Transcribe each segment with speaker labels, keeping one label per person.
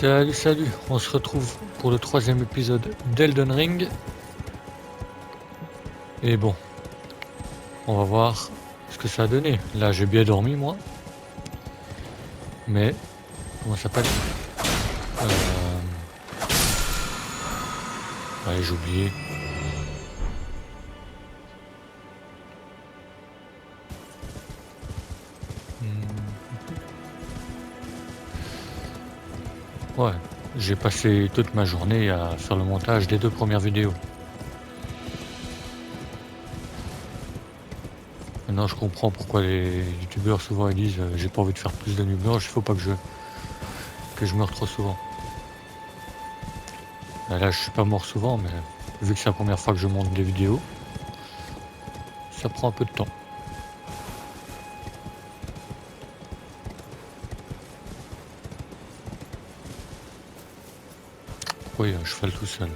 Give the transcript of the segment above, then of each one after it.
Speaker 1: Salut, salut, on se retrouve pour le 3e épisode d'Elden Ring. Et bon, on va voir ce que ça a donné. Là, j'ai bien dormi, moi. Mais, comment ça s'appelle Ouais, j'ai oublié. Ouais, j'ai passé toute ma journée à faire le montage des 2 premières vidéos. Maintenant, je comprends pourquoi les youtubeurs souvent ils disent j'ai pas envie de faire plus de nuit blanche, il faut pas que je meure trop souvent. Là, je suis pas mort souvent, mais vu que c'est la première fois que je monte des vidéos, ça prend un peu de temps. Oui, un cheval tout seul.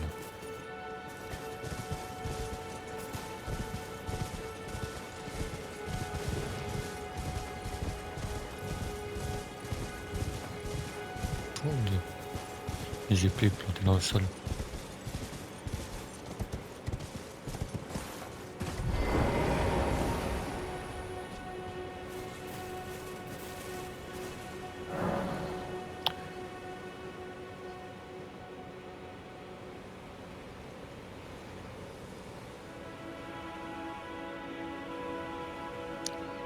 Speaker 1: Oh Dieu. Les épées plantées dans le sol.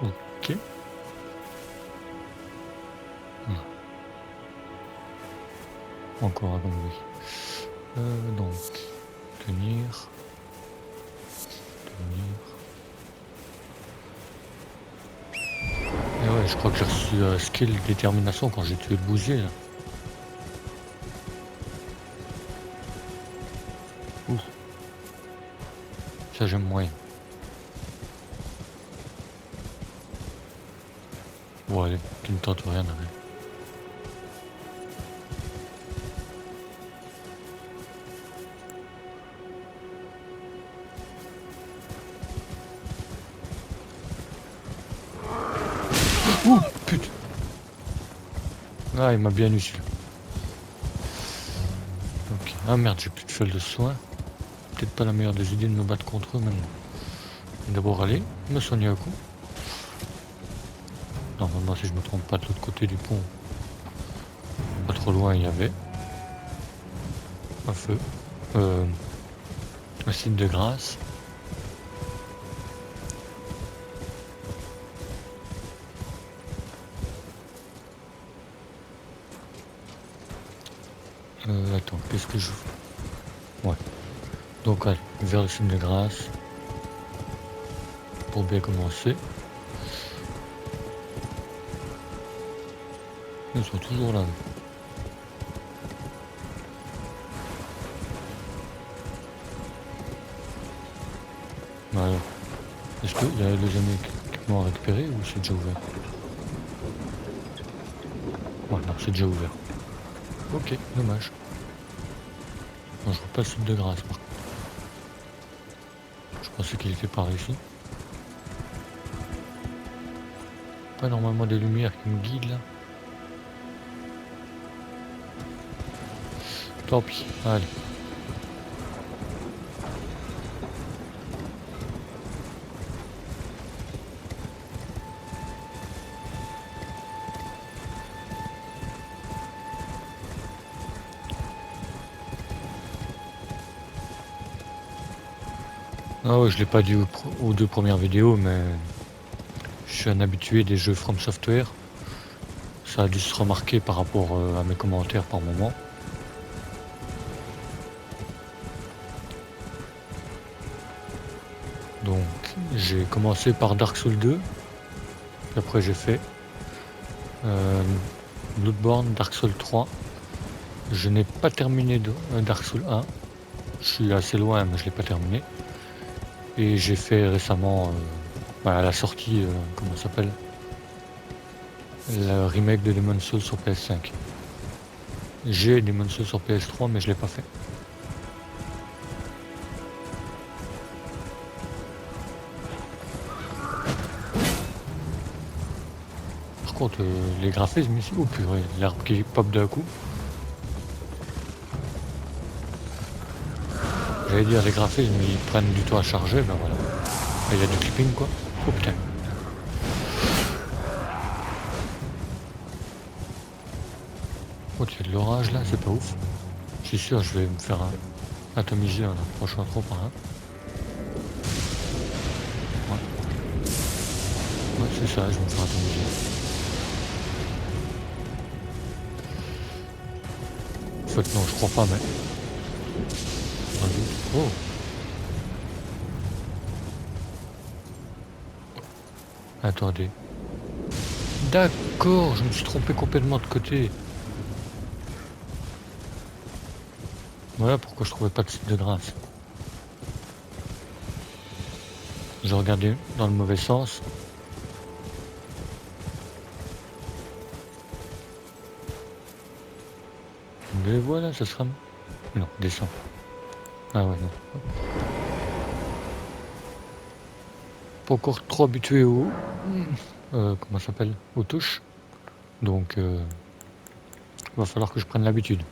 Speaker 1: Ok. Encore un bruit. Donc, tenir. Et ouais, je crois que j'ai reçu skill détermination quand j'ai tué le bousier. Là. Ouh. Ça j'aime moyen. Bon allez, qui ne tente rien. Allez. Ouh, putain. Ah, il m'a bien eu celui-là. Ok. Ah merde, j'ai plus de feuilles de soin. Peut-être pas la meilleure des idées de me battre contre eux maintenant. D'abord aller, me soigner un coup. Normalement, si je me trompe pas, de l'autre côté du pont, pas trop loin, il y avait un feu. Un signe de grâce. Attends, qu'est-ce que je fais? Ouais. Donc allez, vers le signe de grâce. Pour bien commencer. Ils sont toujours là. Alors, est-ce qu'il y a les équipements à récupérer ou c'est déjà ouvert? Voilà, c'est déjà ouvert. Ok, dommage. Non, je vois pas le site de grâce par contre. Je pensais qu'il était par ici. Pas normalement des lumières qui me guident là. Tant pis, allez. Ah ouais, je l'ai pas dit aux 2 premières vidéos, mais je suis un habitué des jeux From Software. Ça a dû se remarquer par rapport à mes commentaires par moment. Donc j'ai commencé par Dark Souls 2. Puis après j'ai fait Bloodborne, Dark Souls 3. Je n'ai pas terminé Dark Souls 1. Je suis assez loin mais je l'ai pas terminé. Et j'ai fait récemment à la sortie, comment ça s'appelle, le remake de Demon's Souls sur PS5. J'ai Demon's Souls sur PS3 mais je l'ai pas fait. Par contre les graphismes ici, oh purée, l'arbre qui pop d'un coup. J'allais dire les graphismes ils prennent du temps à charger, ben voilà. Il y a du clipping quoi. Oh putain. Oh il y a de l'orage là, c'est pas ouf. Je suis sûr je vais me faire atomiser en approchant trop par là. Ouais c'est ça, je vais me faire atomiser. En fait non je crois pas mais. Oh. Attendez. D'accord, je me suis trompé complètement de côté. Voilà pourquoi je trouvais pas de site de grâce. Je regardais dans le mauvais sens. Mais voilà, ça sera... Non, descend. Ah ouais, non. Pas encore trop habitué au... comment ça s'appelle? Aux touches. Donc, va falloir que je prenne l'habitude.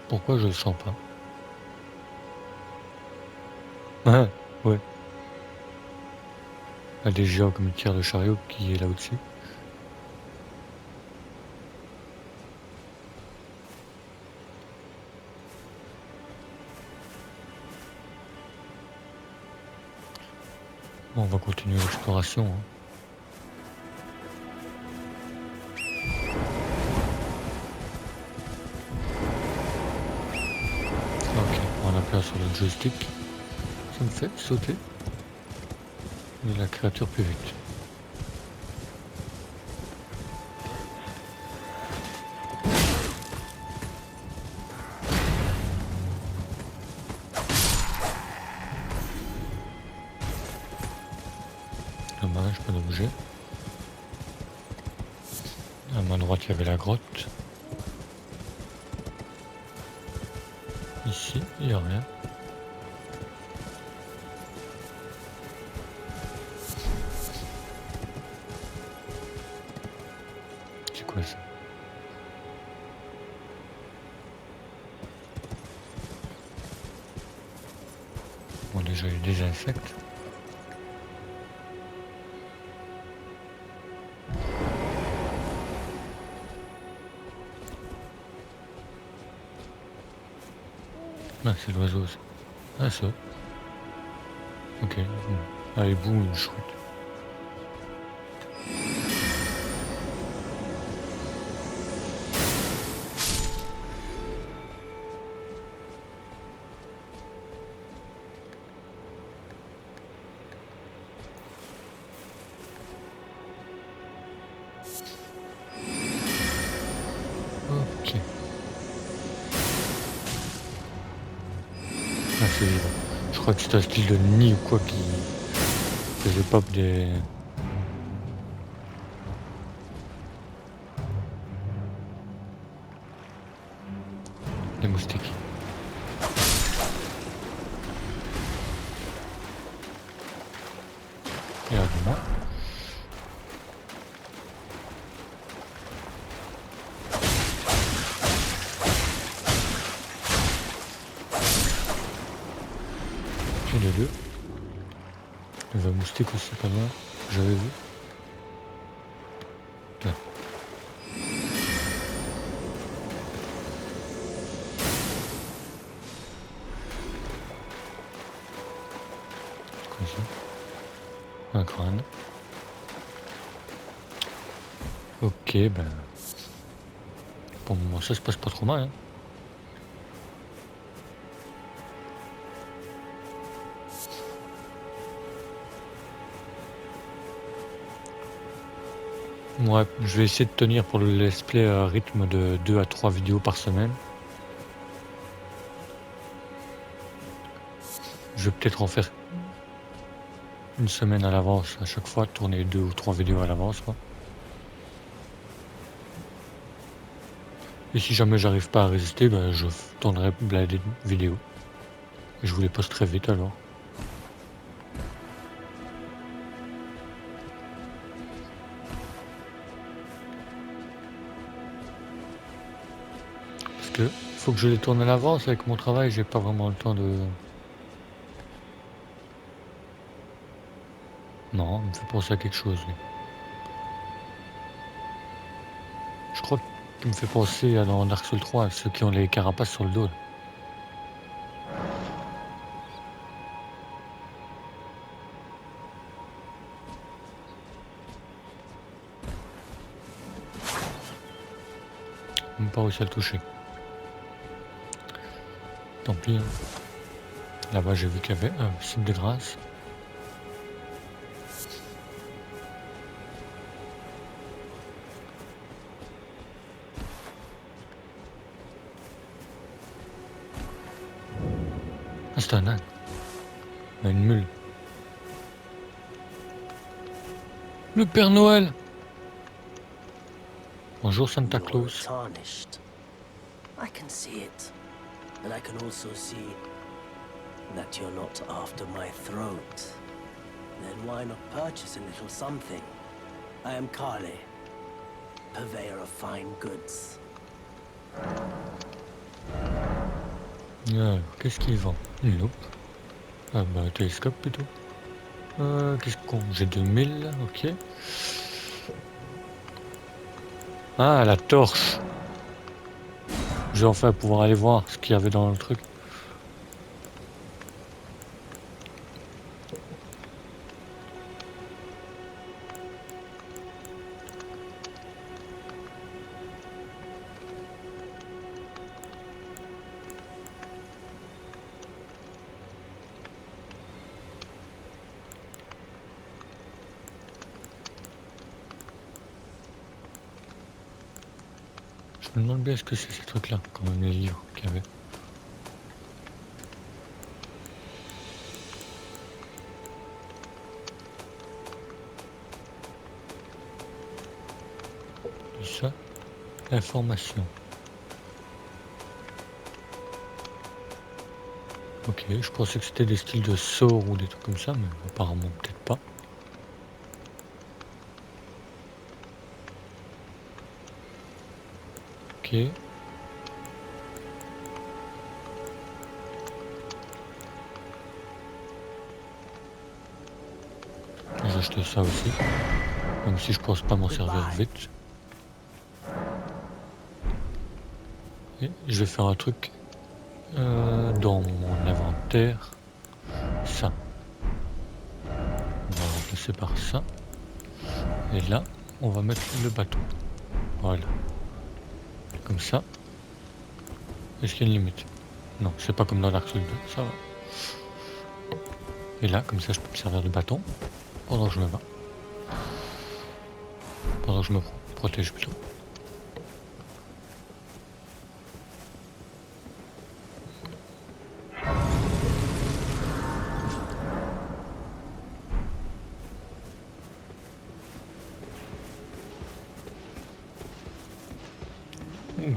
Speaker 1: Pourquoi je le sens pas? Ah, ouais. Il y a des géants comme le tir de chariot qui est là au-dessus. Bon, on va continuer l'exploration. Hein. Ok, on appuie sur le joystick. Ça me fait sauter. Et la créature plus vite. Dommage, pas d'objet. À ma droite, il y avait la grotte. Ici, il n'y a rien. C'est quoi ça? Bon, déjà, il y a des insectes. Ah, c'est l'oiseau, ça. Ah, ça. Ok. Allez, boum, une chouette. Ok. Ah, c'est... Je crois que c'est un style de nid ou quoi qui faisait pop des moustiques. Et alors, moi. J'ai les deux. Il y avait un moustique aussi pas loin. J'avais vu. Là. Comme ça. Un crâne. Ok, ben... Pour le moment, ça se passe pas trop mal. Hein. Ouais, je vais essayer de tenir pour le let's play à rythme de 2 à 3 vidéos par semaine. Je vais peut-être en faire une semaine à l'avance à chaque fois, tourner 2 ou 3 vidéos à l'avance quoi. Et si jamais j'arrive pas à résister, ben je tournerai des vidéos. Et je vous les posterai vite alors. que faut que je les tourne à l'avance avec mon travail, j'ai pas vraiment le temps de... Non, il me fait penser à quelque chose, lui. Je crois qu'il me fait penser à dans Dark Souls 3, à ceux qui ont les carapaces sur le dos. Là. Même pas réussi à le toucher. Tant pis. Hein. Là-bas, j'ai vu qu'il y avait un signe de grâce. Ah, c'est un âne. Une mule. Le Père Noël. Bonjour Santa Claus.
Speaker 2: Tarnished. I can see it. And I can also see that you're not after my throat. Then why not purchase a little something? I am Kale, purveyor of fine goods.
Speaker 1: Qu'est-ce qu'il vend? Une loupe. Ah bah télescope plutôt. Qu'est-ce qu'on... J'ai 2000, ok. Ah, la torche. Je vais enfin pouvoir aller voir ce qu'il y avait dans le truc. Je me demande bien ce que c'est ces trucs-là, quand même les livres qu'il y avait. Et ça, information. Ok, je pensais que c'était des styles de sorts ou des trucs comme ça, mais apparemment peut-être pas. Ok. J'ai acheté ça aussi, même si je pense pas m'en servir vite. Et je vais faire un truc dans mon inventaire. Ça. On va remplacer par ça. Et là, on va mettre le bateau. Voilà. Comme ça. Est-ce qu'il y a une limite? Non, c'est pas comme dans Dark Souls 2, ça va. Et là, comme ça, je peux me servir de bâton pendant que je me bats. Pendant que je me protège plutôt.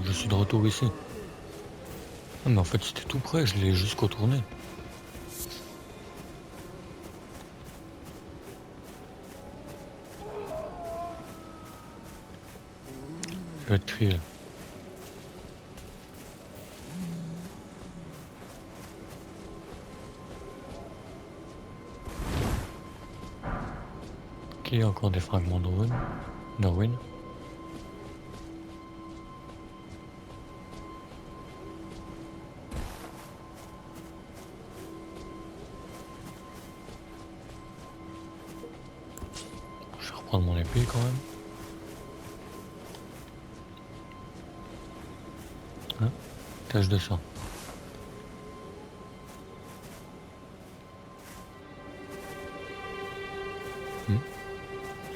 Speaker 1: Je suis de retour ici. Ah, mais en fait, c'était tout près, je l'ai juste contourné. Je vais être crié là. Ok, encore des fragments de ruines. Je vais reprendre mon épée quand même. Hein, tache de sang.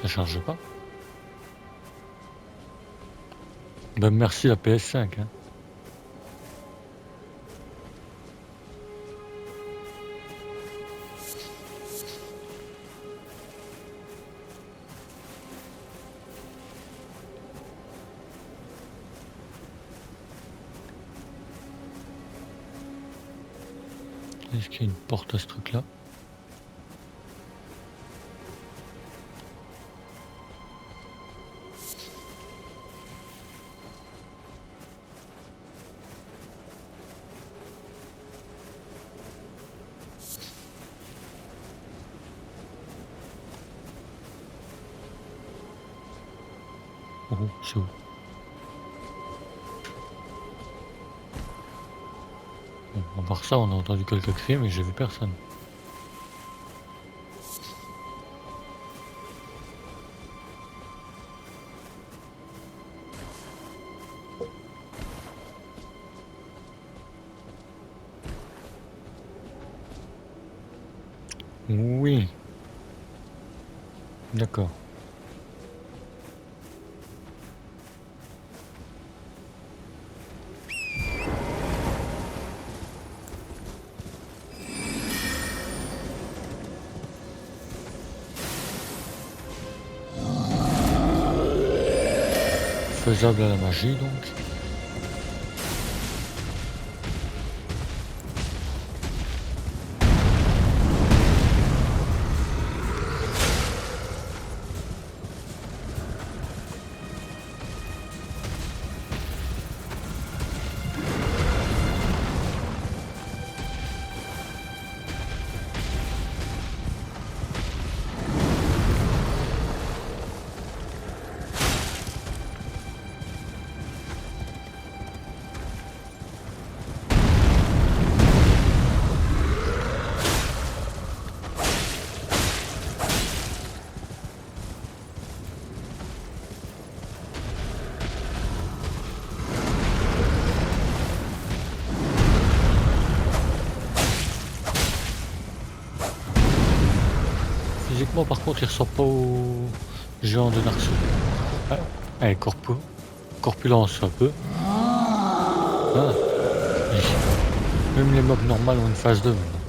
Speaker 1: Ça charge pas. Ben merci la PS5. Hein. Est-ce qu'il y a une porte à ce truc là? Oh, c'est où? Bon, à part ça, on a entendu quelques cris, mais j'ai vu personne. Oui, d'accord. Faisable à la magie, donc. Physiquement, par contre, il ressemble pas au géant de Dark Souls. Ah, allez, corpulence un peu. Ah, même les mobs normales ont une phase 2 maintenant.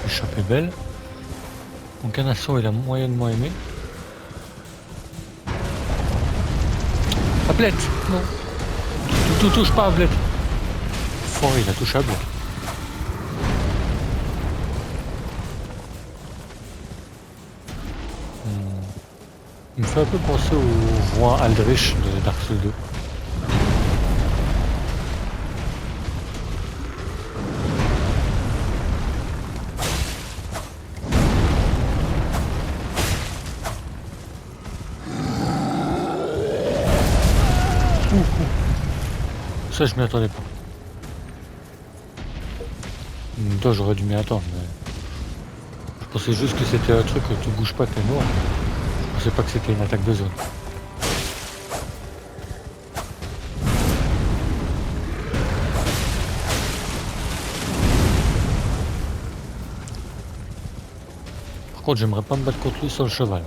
Speaker 1: L'échappée belle. Mon canasson, il a moyennement aimé. Ablette, non. Touche pas Ablette. Fort, il a touché Ablette. Il me fait un peu penser au roi Aldrich de Dark Souls 2. Ça, je m'y attendais pas. En même temps, j'aurais dû m'y attendre, mais je pensais juste que c'était un truc que tu bouges pas, t'es mort. Je pensais pas que c'était une attaque de zone. Par contre, j'aimerais pas me battre contre lui sur le cheval.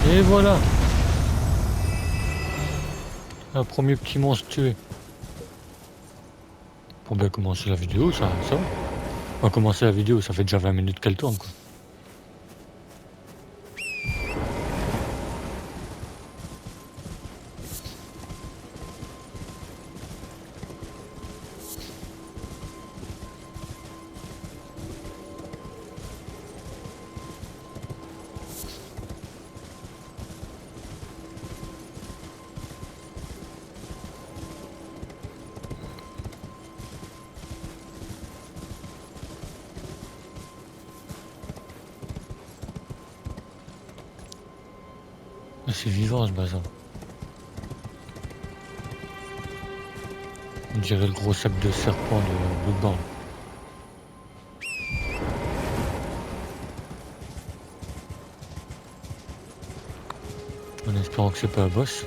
Speaker 1: Et voilà. Un premier petit monstre tué. Pour bien commencer la vidéo, ça va. On va commencer la vidéo, ça fait déjà 20 minutes qu'elle tourne, quoi. C'est vivant ce bazar. On dirait le gros sac de serpent de Bloodborne. En espérant que c'est pas un boss.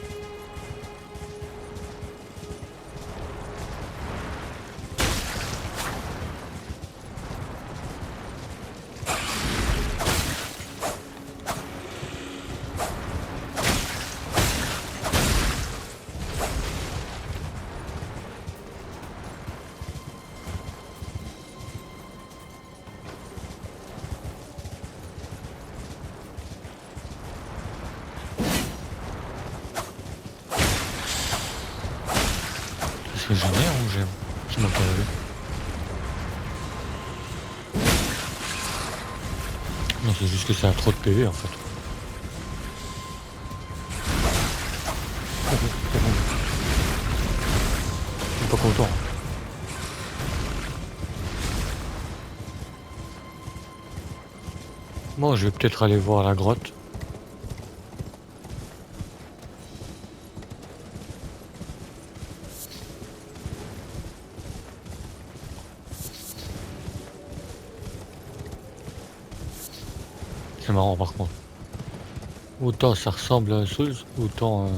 Speaker 1: me génère ou j'aime qui m'a pas levé. Non, c'est juste que ça a trop de PV en fait. Oh, oh, oh. Je suis pas content. Bon, je vais peut-être aller voir la grotte. C'est marrant par contre. Autant ça ressemble à un Souls, autant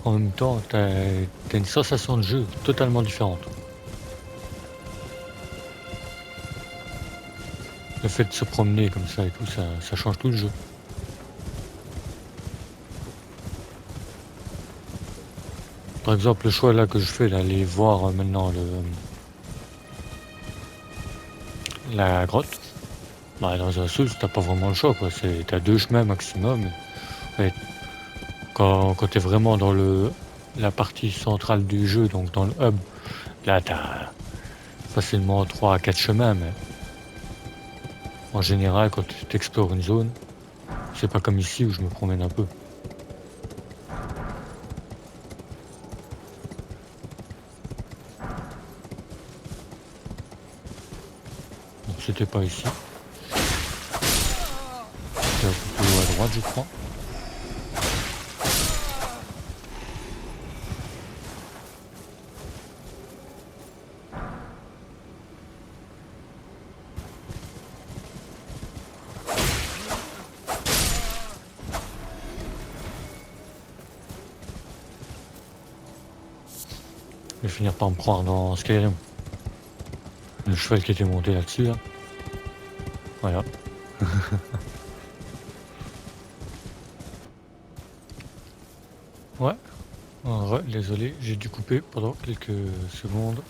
Speaker 1: en même temps t'as une sensation de jeu totalement différente. Le fait de se promener comme ça et tout, ça change tout le jeu. Par exemple, le choix là que je fais d'aller voir maintenant la grotte, bah, dans un Souls, t'as pas vraiment le choix quoi. T'as 2 chemins maximum. Et quand t'es vraiment dans la partie centrale du jeu, donc dans le hub, là t'as facilement 3 à 4 chemins, mais en général quand tu explores une zone, c'est pas comme ici où je me promène un peu. Donc c'était pas ici. C'était plutôt à droite je crois. Je vais finir par me croire dans Skyrim. Le cheval qui était monté là-dessus là. Voilà. Ouais. Désolé, j'ai dû couper pendant quelques secondes.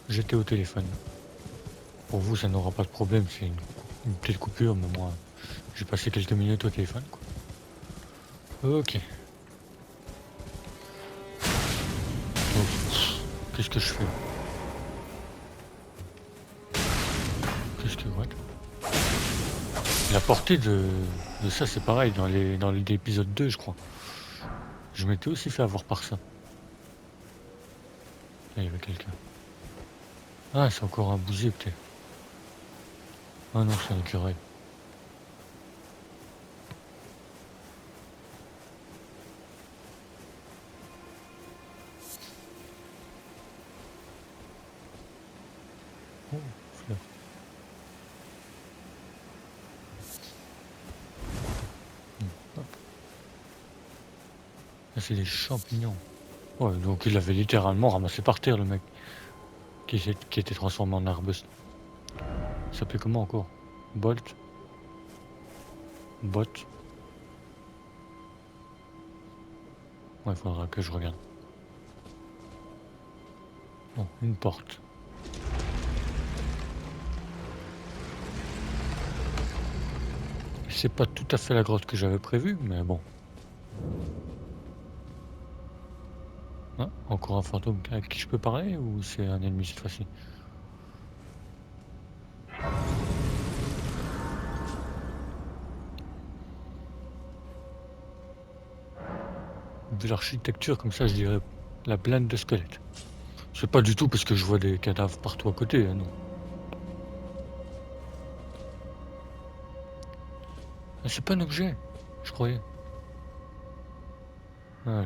Speaker 1: J'étais au téléphone. Pour vous, ça n'aura pas de problème, c'est une petite coupure, mais moi, j'ai passé quelques minutes au téléphone, quoi. Ok. Donc, qu'est-ce que je fais? Qu'est-ce que... What? La portée de ça, c'est pareil, dans l'épisode 2, je crois. Je m'étais aussi fait avoir par ça. Là, il y avait quelqu'un. Ah, c'est encore un bousier, peut-être. Ah non, c'est un écureuil. Oh, fleur. Hop. Là, c'est des champignons. Ouais, donc il avait littéralement ramassé par terre, le mec. Qui était transformé en arbuste. Ça s'appelait comment encore? Bolt? Bot? Ouais, il faudra que je regarde. Bon, une porte. C'est pas tout à fait la grotte que j'avais prévue, mais bon. Ah, encore un fantôme avec qui je peux parler ou c'est un ennemi cette fois-ci? Vu l'architecture comme ça, je dirais la plaine de squelettes. C'est pas du tout parce que je vois des cadavres partout à côté, hein, non. Ah, c'est pas un objet, je croyais. Alors,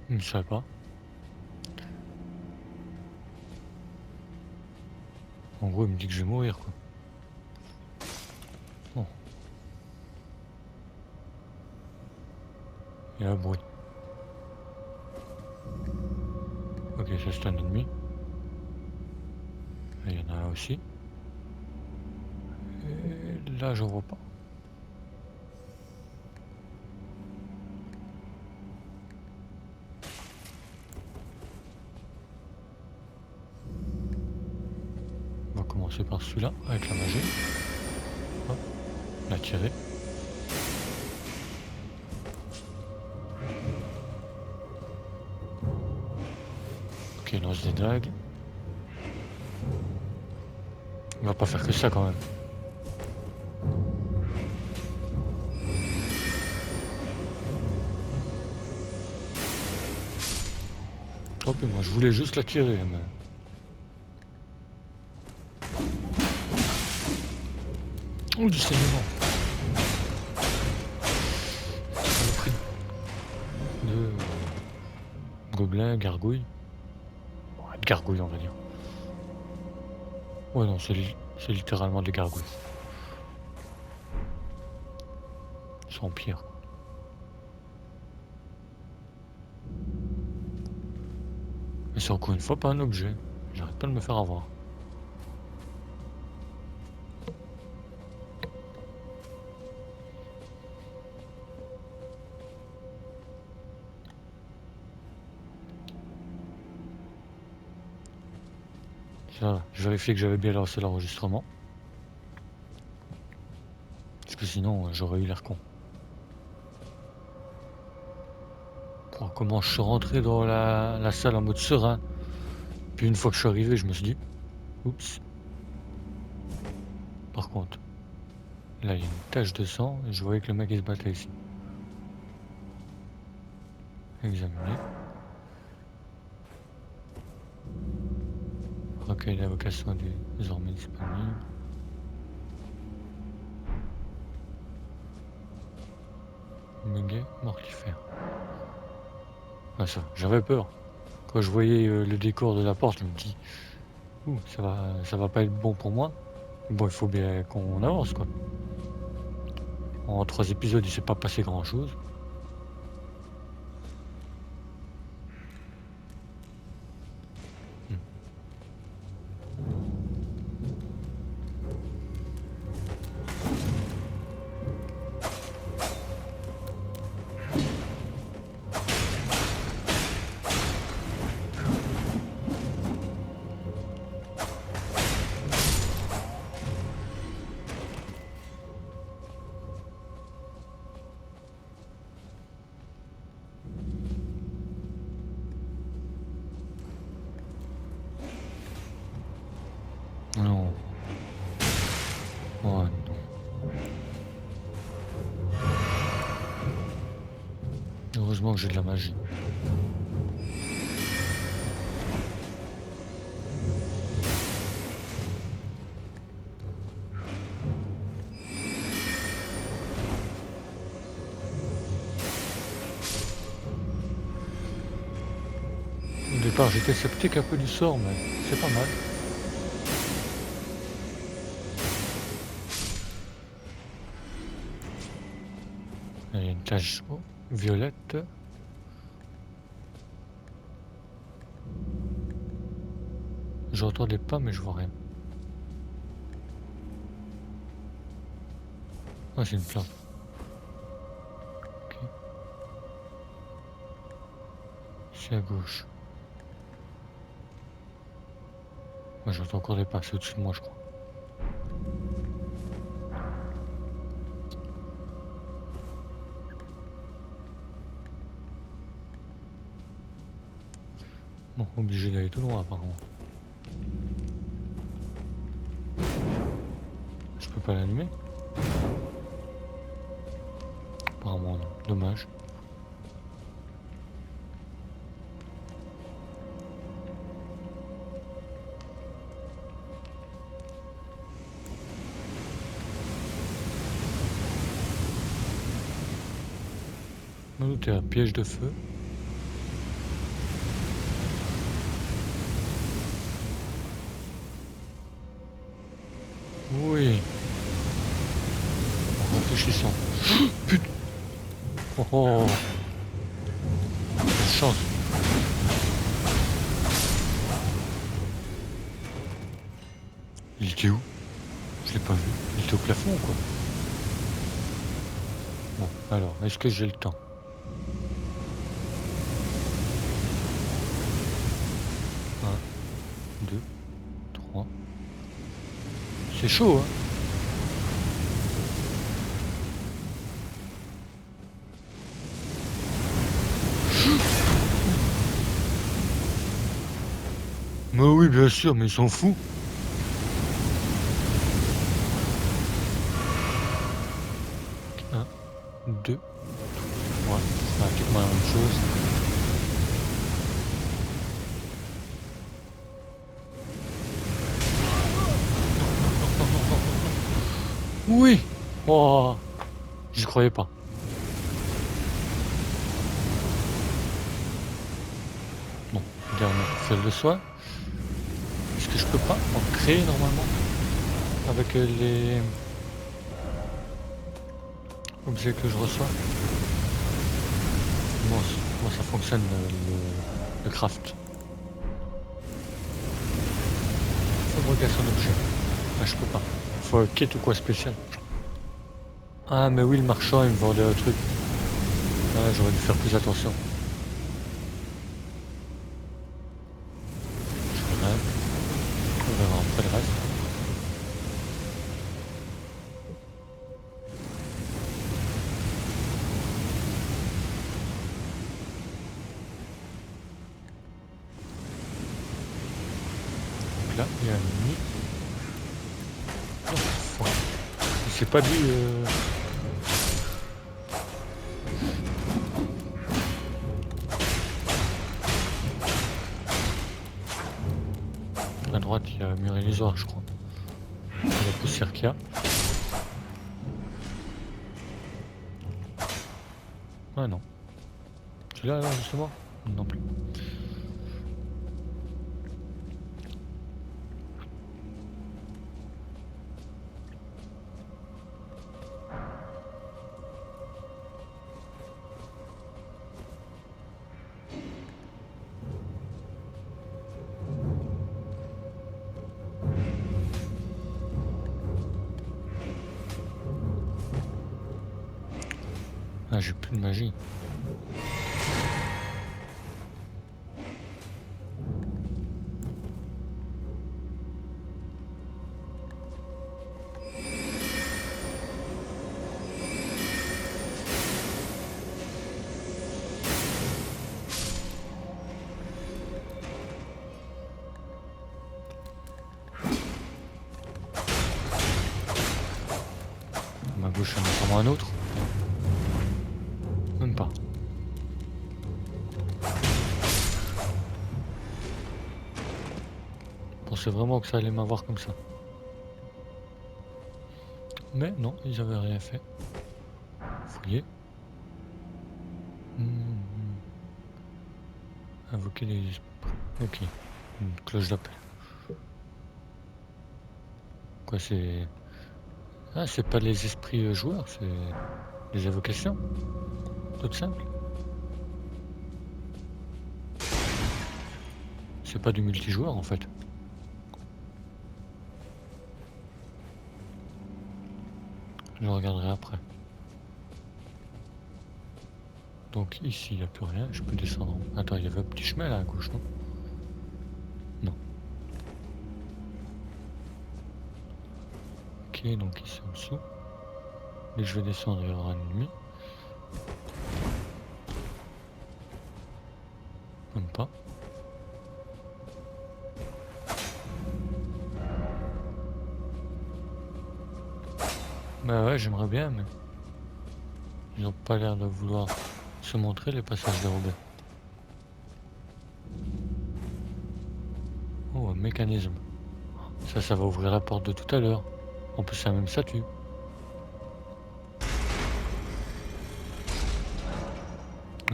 Speaker 1: je ne savais pas. En gros, il me dit que je vais mourir, quoi. Bon. Il y a un bruit. Ok, ça c'est un ennemi. Il y en a un aussi. Et là, j'en vois pas. commencer par celui-là, avec la magie. Hop, la tirer. Ok, il lance des dagues. On va pas faire que ça quand même. Hop, et moi je voulais juste la tirer, mais... Oh, du saignement. Ça m'a pris de gobelins, gargouilles. Ouais, de gargouilles, on va dire. Ouais, non, c'est littéralement des gargouilles. Sans pierre. Mais c'est encore une fois pas un objet. J'arrête pas de me faire avoir. Ça va, je vérifie que j'avais bien lancé l'enregistrement. Parce que sinon, j'aurais eu l'air con. Pour comment je suis rentré dans la salle en mode serein. Puis une fois que je suis arrivé, je me suis dit... Oups. Par contre, là il y a une tache de sang et je voyais que le mec il se battait ici. Examiner. Recueil d'invocation désormais disponible. Muguet mortifère. Ah ça, j'avais peur. Quand je voyais le décor de la porte, je me dis... Ouh, ça va pas être bon pour moi. Bon, il faut bien qu'on avance quoi. En 3 épisodes, il s'est pas passé grand chose. Non. Oh non. Heureusement que j'ai de la magie. Au départ, j'étais sceptique un peu du sort, mais c'est pas mal. Il y a une tache violette. J'entends des pas, mais je vois rien. Ah, c'est une plante. Ok. C'est à gauche. Moi, j'entends encore des pas, c'est au-dessus de moi, je crois. Bon, obligé d'aller tout droit, apparemment. Je peux pas l'allumer? Apparemment, non. Dommage. Nous, t'es un piège de feu. Oui. En réfléchissant. Putain. Oh oh. Chance. Il était où? Je l'ai pas vu. Il était au plafond ou quoi? Bon, alors, est-ce que j'ai le temps? Un, deux, trois, C'est chaud, hein. Mais oui, bien sûr, mais ils sont fous. Un, deux. Ouais, c'est pratiquement la même chose. Oui. Oh, j'y croyais pas. Bon, dernière celle de soin. Est-ce que je peux pas en créer normalement avec les objets que je reçois? Comment ça fonctionne le craft? Fabrication d'objets. Ah, je peux pas. Faut un kit ou quoi spécial. Ah, mais oui, le marchand il me vendait un truc. Ah, j'aurais dû faire plus attention. Je fais rien. On verra après le reste. Donc là, il y a un nid. Oh, fuck. Il s'est pas dit... À droite, il y a un mur illusoire, je crois. La poussière qu'il y a. Ah non. Celui-là, là, justement? Non plus. Ah, j'ai plus de magie. Ma gauche, il y en a sûrement un autre. Même pas. Je pensais vraiment que ça allait m'avoir comme ça. Mais non, ils avaient rien fait. Fouiller. Invoquer les esprits. Ok. Une cloche d'appel. Quoi, c'est... Ah, c'est pas les esprits joueurs, c'est les évocations. Tout simple. C'est pas du multijoueur en fait. Je regarderai après. Donc ici, il n'y a plus rien. Je peux descendre. Attends, il y avait un petit chemin là à gauche, non? Non. Ok, donc ici en dessous. Et je vais descendre, il y aura un ennemi. Même pas. Bah ouais, j'aimerais bien, mais... Ils n'ont pas l'air de vouloir se montrer, les passages dérobés. Oh, un mécanisme. Ça va ouvrir la porte de tout à l'heure. En plus, c'est la même statue.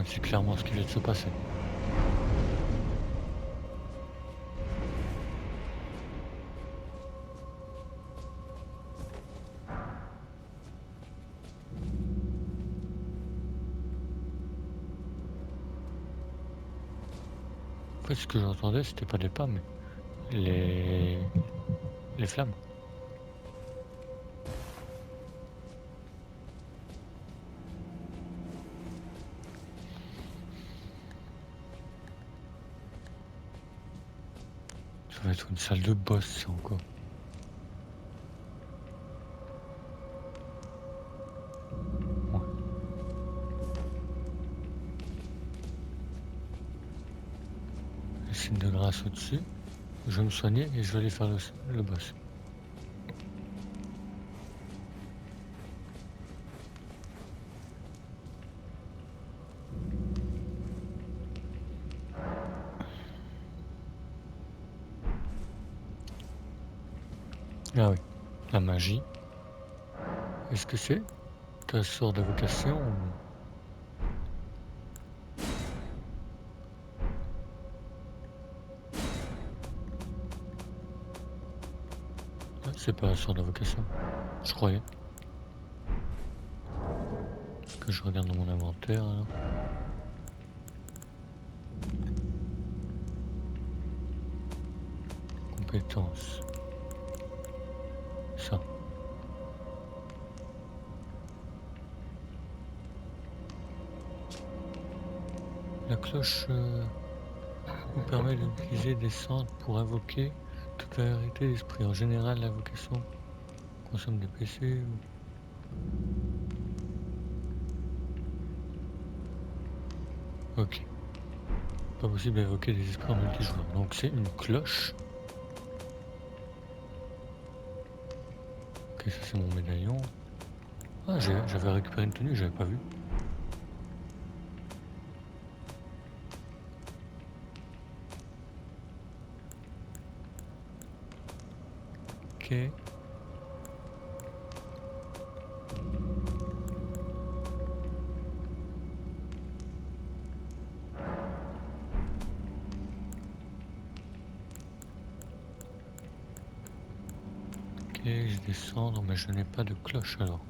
Speaker 1: C'est clairement ce qui vient de se passer. En fait, ce que j'entendais, c'était pas des pas, mais les flammes. Ça va être une salle de boss, ça encore. bassine de grâce au-dessus. Je vais me soigner et je vais aller faire le boss. Ah oui, la magie. Est-ce que c'est ta sort d'invocation ou... Ah, c'est pas la sort d'invocation, je croyais. Que je regarde dans mon inventaire alors. Compétences. Ça. La cloche vous permet d'utiliser des centres pour invoquer toute la vérité d'esprit. En général, l'invocation consomme des PC ou... Ok. Pas possible d'invoquer des esprits en multijoueur. Donc c'est une cloche. Ok, ça c'est mon médaillon. Ah, j'avais récupéré une tenue, j'avais pas vu. Ok. Ok, je descends, mais je n'ai pas de cloche alors.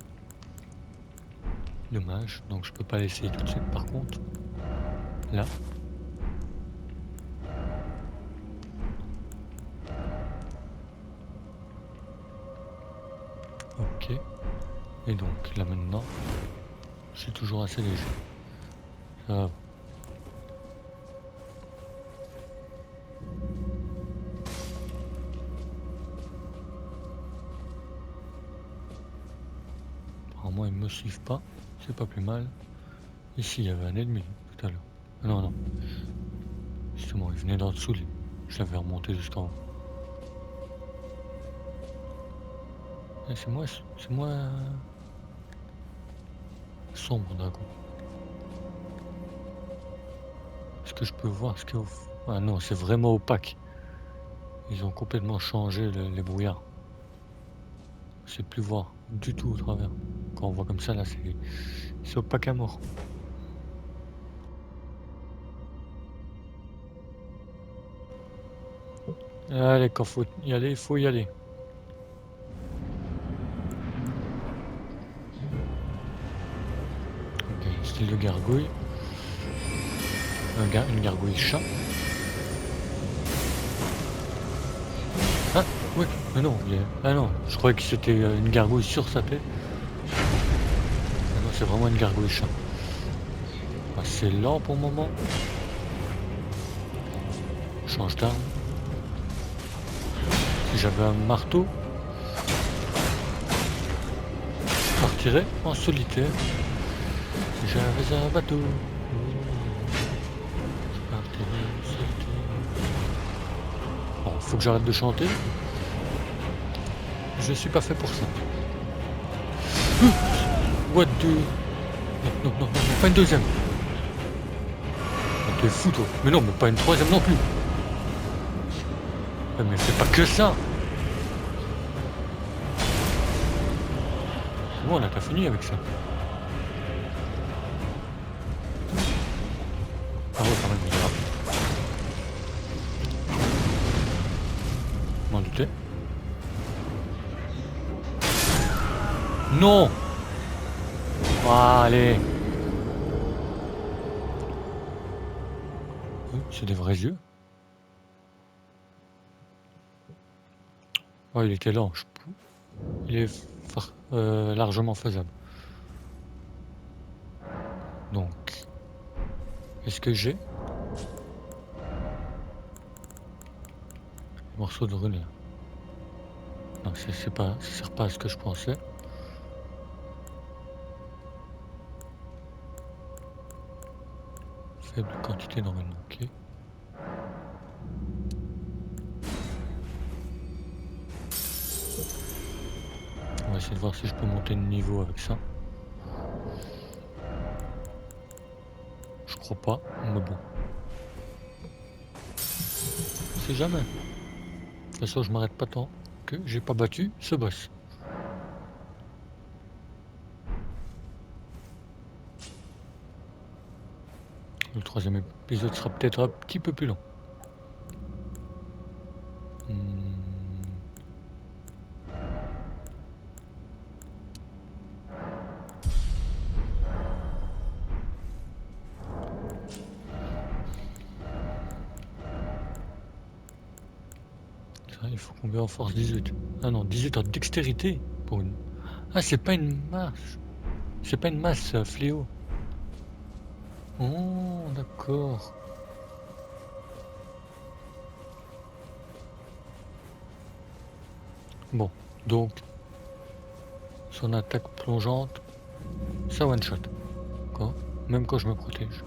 Speaker 1: Dommage, donc je peux pas l'essayer tout de suite par contre. Là. Ok. Et donc là maintenant, je suis toujours assez léger. Ça va. Apparemment ils me suivent pas, c'est pas plus mal. Ici il y avait un ennemi tout à l'heure. Non, non. Justement, il venait d'en dessous, lui. Je l'avais remonté jusqu'en haut. C'est moins sombre d'un coup. Est-ce que je peux voir ce qu'il y a au fond? Ah non, c'est vraiment opaque. Ils ont complètement changé les brouillards. C'est plus voir du tout au travers. Quand on voit comme ça, là, c'est opaque à mort. Allez, quand faut y aller, il faut y aller. Ok, style de gargouille. Une gargouille chat. Ah, oui, mais non, ah non, je croyais que c'était une gargouille sur sa tête. Ah non, c'est vraiment une gargouille chat. Ah, c'est lent pour le moment. Change d'arme. Si j'avais un marteau, je partirais en solitaire. Si j'avais un bateau, je partirais en solitaire. Bon, faut que j'arrête de chanter. Je suis pas fait pour ça. What the... Non, non, non, non, pas une deuxième. T'es fou toi. Mais non, mais pas une troisième non plus. Mais c'est pas que ça. C'est bon, on a pas fini avec ça. Ah ouais, quand même, il est rapide. M'en doutais. Non. Ah, allez. C'est des vrais yeux. Oh, il était lent. Il est largement faisable. Donc, est-ce que j'ai un morceau de rune là? Non, ça sert pas à ce que je pensais. Faible quantité normalement, ok. essayer de voir si je peux monter de niveau avec ça. Je crois pas, mais bon. C'est jamais. De toute façon, je m'arrête pas tant que j'ai pas battu ce boss. Le troisième épisode sera peut-être un petit peu plus long. Ça, il faut combien en force 18? Ah non, 18 en dextérité pour une... Ah, c'est pas une masse. C'est pas une masse, fléau. Oh, d'accord. Bon, donc, son attaque plongeante, ça one-shot. Quoi. Même quand je me protège.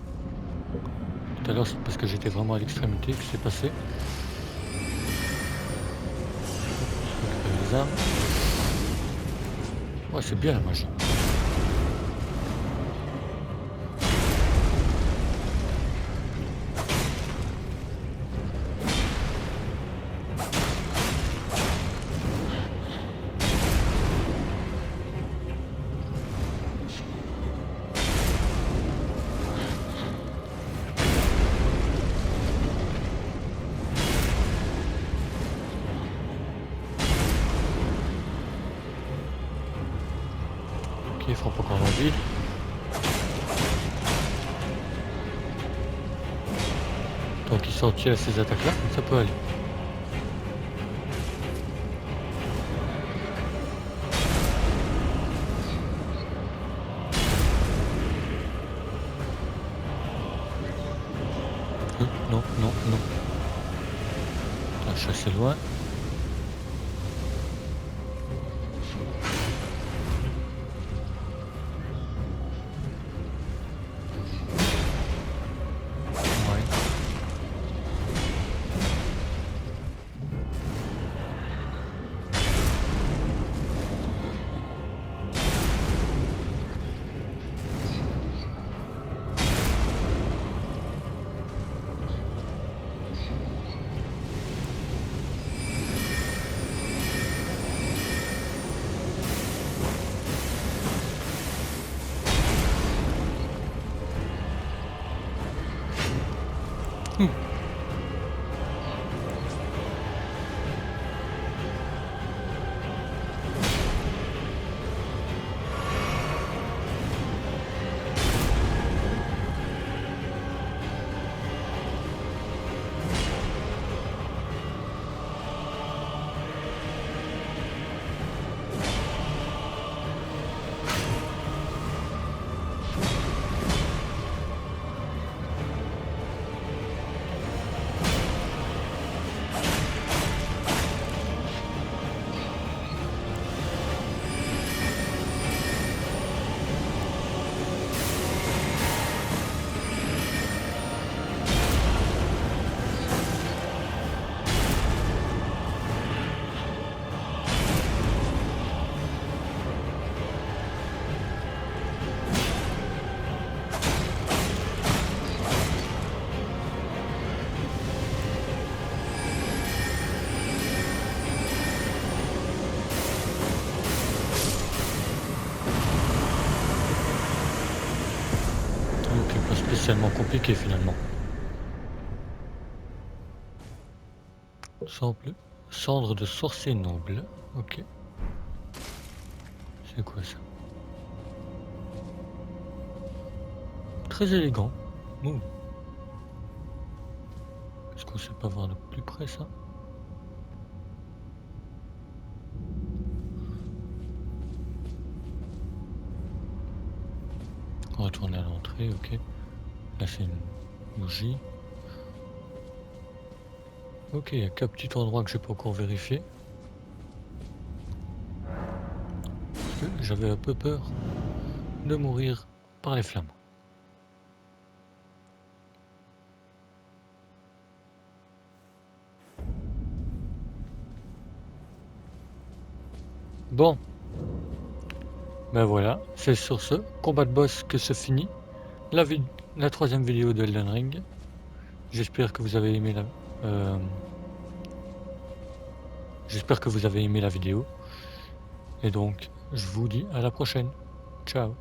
Speaker 1: Tout à l'heure, c'est parce que j'étais vraiment à l'extrémité que c'est passé. Je récupère les armes. Ouais, c'est bien la magie. Ok, il frappe encore dans le vide. Tant qu'il sortit à ces attaques-là, ça peut aller. Non, non, non. Ah, je suis assez loin. Ouais. Ok, pas spécialement compliqué finalement. Cendre de sorcier noble. Ok. C'est quoi ça? Très élégant. Ouh. Est-ce qu'on sait pas voir de plus près ça? On va retourner à l'entrée, ok. Là c'est une bougie. Ok, il y a qu'un petit endroit que j'ai pas encore vérifié. Parce que j'avais un peu peur de mourir par les flammes. Bon, Ben voilà, c'est sur ce combat de boss que se finit la 3e vidéo de Elden Ring. J'espère que vous avez aimé j'espère que vous avez aimé la vidéo. Et donc, je vous dis à la prochaine. Ciao.